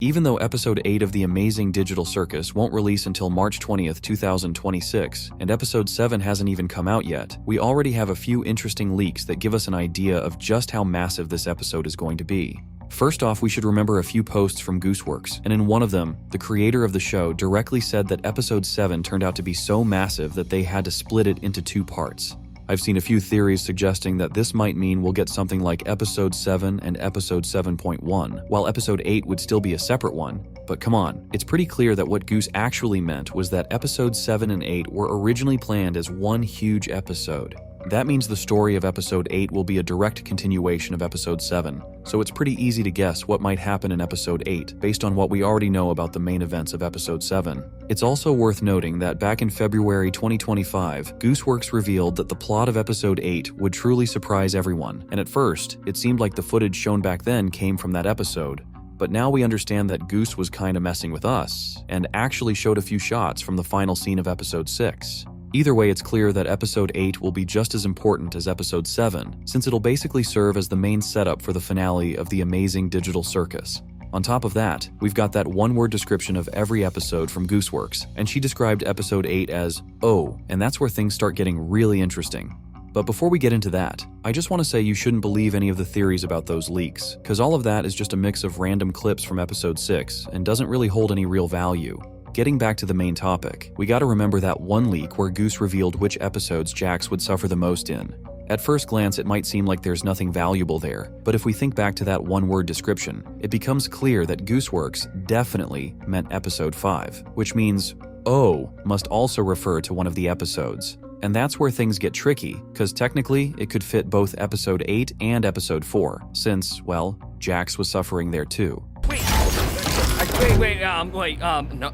Even though Episode 8 of The Amazing Digital Circus won't release until March 20th, 2026, and Episode 7 hasn't even come out yet, we already have a few interesting leaks that give us an idea of just how massive this episode is going to be. First off, we should remember a few posts from Gooseworks, and in one of them, the creator of the show directly said that Episode 7 turned out to be so massive that they had to split it into 2 parts. I've seen a few theories suggesting that this might mean we'll get something like Episode 7 and Episode 7.1, while Episode 8 would still be a separate one. But come on, it's pretty clear that what Goose actually meant was that Episodes 7 and 8 were originally planned as one huge episode. That means the story of Episode 8 will be a direct continuation of Episode 7, so it's pretty easy to guess what might happen in Episode 8 based on what we already know about the main events of Episode 7. It's also worth noting that back in February 2025, Gooseworks revealed that the plot of Episode 8 would truly surprise everyone, and at first, it seemed like the footage shown back then came from that episode. But now we understand that Goose was kinda messing with us, and actually showed a few shots from the final scene of Episode 6. Either way, it's clear that Episode 8 will be just as important as Episode 7, since it'll basically serve as the main setup for the finale of The Amazing Digital Circus. On top of that, we've got that one-word description of every episode from Gooseworks, and she described Episode 8 as, "Oh," and that's where things start getting really interesting. But before we get into that, I just want to say you shouldn't believe any of the theories about those leaks, because all of that is just a mix of random clips from Episode 6 and doesn't really hold any real value. Getting back to the main topic, we gotta remember that one leak where Goose revealed which episodes Jax would suffer the most in. At first glance, it might seem like there's nothing valuable there, but if we think back to that one-word description, it becomes clear that Gooseworks definitely meant Episode 5, which means "oh" must also refer to one of the episodes. And that's where things get tricky, because technically, it could fit both Episode 8 and Episode 4, since, well, Jax was suffering there too.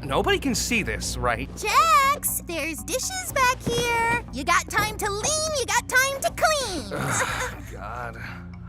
Nobody can see this, right? Jax, there's dishes back here. You got time to lean, you got time to clean. God,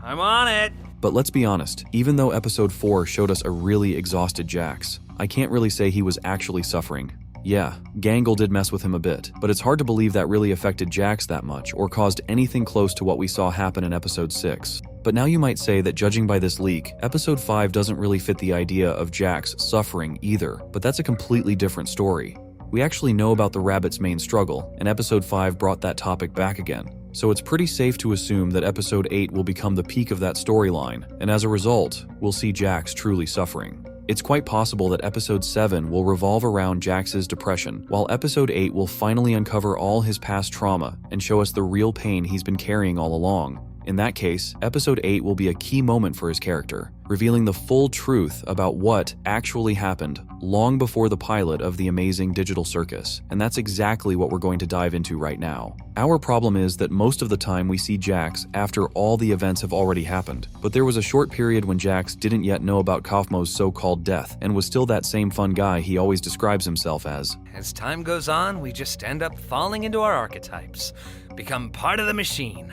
I'm on it. But let's be honest, even though Episode 4 showed us a really exhausted Jax, I can't really say he was actually suffering. Yeah, Gangle did mess with him a bit, but it's hard to believe that really affected Jax that much or caused anything close to what we saw happen in Episode 6. But now you might say that judging by this leak, Episode 5 doesn't really fit the idea of Jax suffering either, but that's a completely different story. We actually know about the rabbit's main struggle, and Episode 5 brought that topic back again. So it's pretty safe to assume that Episode 8 will become the peak of that storyline, and as a result, we'll see Jax truly suffering. It's quite possible that Episode 7 will revolve around Jax's depression, while Episode 8 will finally uncover all his past trauma and show us the real pain he's been carrying all along. In that case, Episode 8 will be a key moment for his character, revealing the full truth about what actually happened long before the pilot of The Amazing Digital Circus, and that's exactly what we're going to dive into right now. Our problem is that most of the time we see Jax after all the events have already happened, but there was a short period when Jax didn't yet know about Kaufmo's so-called death and was still that same fun guy he always describes himself as. As time goes on, we just end up falling into our archetypes, become part of the machine.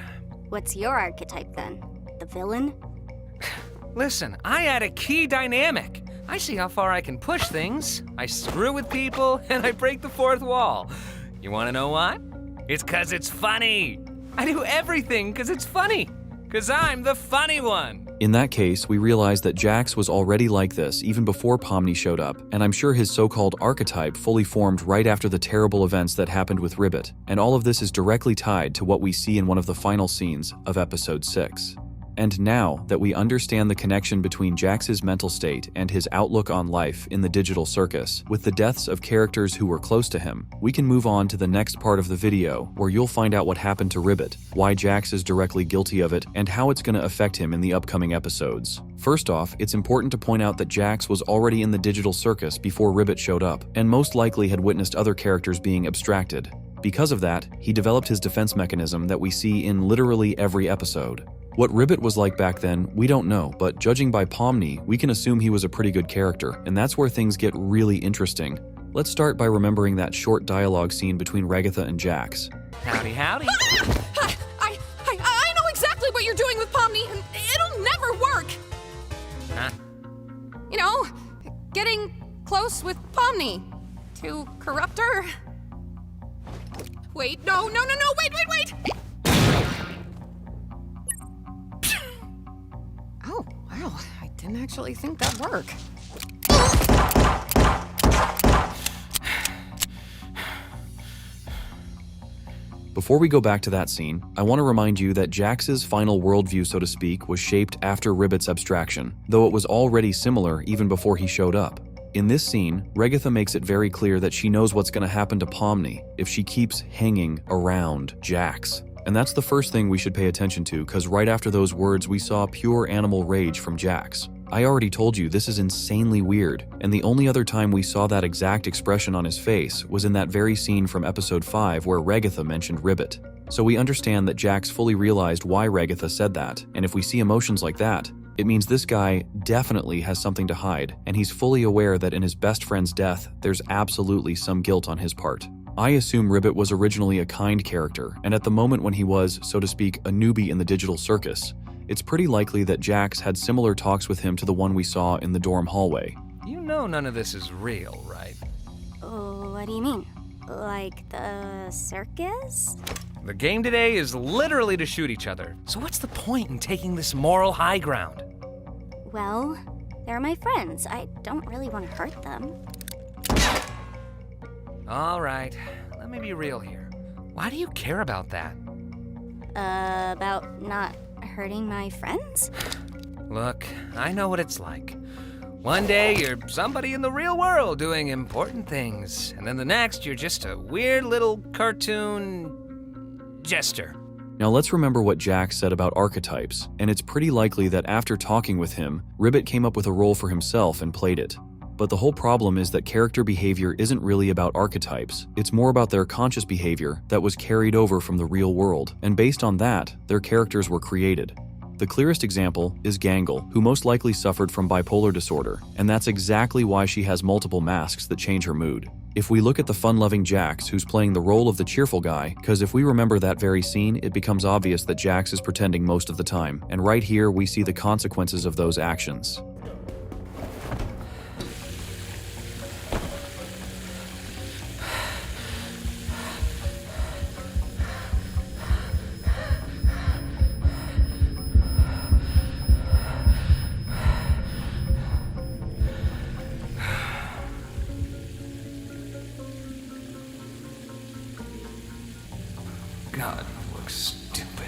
What's your archetype then? The villain? Listen, I add a key dynamic. I see how far I can push things. I screw with people, and I break the fourth wall. You wanna know why? It's 'cause it's funny. I do everything 'cause it's funny. 'Cause I'm the funny one. In that case, we realize that Jax was already like this even before Pomni showed up, and I'm sure his so-called archetype fully formed right after the terrible events that happened with Ribbit, and all of this is directly tied to what we see in one of the final scenes of Episode 6. And now that we understand the connection between Jax's mental state and his outlook on life in the digital circus, with the deaths of characters who were close to him, we can move on to the next part of the video where you'll find out what happened to Ribbit, why Jax is directly guilty of it, and how it's going to affect him in the upcoming episodes. First off, it's important to point out that Jax was already in the digital circus before Ribbit showed up, and most likely had witnessed other characters being abstracted. Because of that, he developed his defense mechanism that we see in literally every episode. What Ribbit was like back then, we don't know, but judging by Pomni, we can assume he was a pretty good character, and that's where things get really interesting. Let's start by remembering that short dialogue scene between Regatha and Jax. Howdy, howdy. I know exactly what you're doing with Pomni, and it'll never work. Huh? You know, getting close with Pomni to corrupt her. Wait, no, wait! Oh, wow, I didn't actually think that'd work. Before we go back to that scene, I want to remind you that Jax's final worldview, so to speak, was shaped after Ribbit's abstraction, though it was already similar even before he showed up. In this scene, Regatha makes it very clear that she knows what's going to happen to Pomni if she keeps hanging around Jax. And that's the first thing we should pay attention to, because right after those words we saw pure animal rage from Jax. I already told you this is insanely weird, and the only other time we saw that exact expression on his face was in that very scene from episode 5 where Regatha mentioned Ribbit. So we understand that Jax fully realized why Regatha said that, and if we see emotions like that, it means this guy definitely has something to hide, and he's fully aware that in his best friend's death, there's absolutely some guilt on his part. I assume Ribbit was originally a kind character, and at the moment when he was, so to speak, a newbie in the digital circus, it's pretty likely that Jax had similar talks with him to the one we saw in the dorm hallway. You know none of this is real, right? Oh, what do you mean? Like the circus? The game today is literally to shoot each other. So what's the point in taking this moral high ground? Well, they're my friends. I don't really want to hurt them. All right, let me be real here. Why do you care about that? About not hurting my friends? Look, I know what it's like. One day you're somebody in the real world doing important things, and then the next you're just a weird little cartoon jester. Now let's remember what Jax said about archetypes, and it's pretty likely that after talking with him, Ribbit came up with a role for himself and played it. But the whole problem is that character behavior isn't really about archetypes, it's more about their conscious behavior that was carried over from the real world, and based on that, their characters were created. The clearest example is Gangle, who most likely suffered from bipolar disorder, and that's exactly why she has multiple masks that change her mood. If we look at the fun-loving Jax, who's playing the role of the cheerful guy, because if we remember that very scene, it becomes obvious that Jax is pretending most of the time, and right here we see the consequences of those actions. God, you look stupid.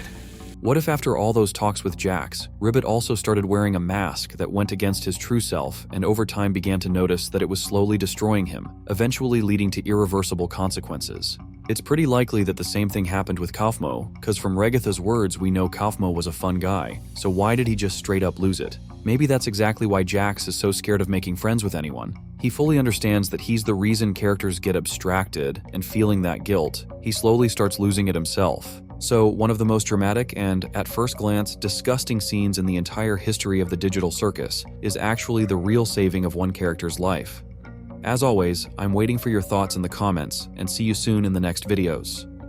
What if after all those talks with Jax, Ribbit also started wearing a mask that went against his true self and over time began to notice that it was slowly destroying him, eventually leading to irreversible consequences? It's pretty likely that the same thing happened with Kaufmo, because from Regatha's words we know Kaufmo was a fun guy, so why did he just straight up lose it? Maybe that's exactly why Jax is so scared of making friends with anyone. He fully understands that he's the reason characters get abstracted, and feeling that guilt, he slowly starts losing it himself. So, one of the most dramatic and, at first glance, disgusting scenes in the entire history of the digital circus is actually the real saving of one character's life. As always, I'm waiting for your thoughts in the comments, and see you soon in the next videos.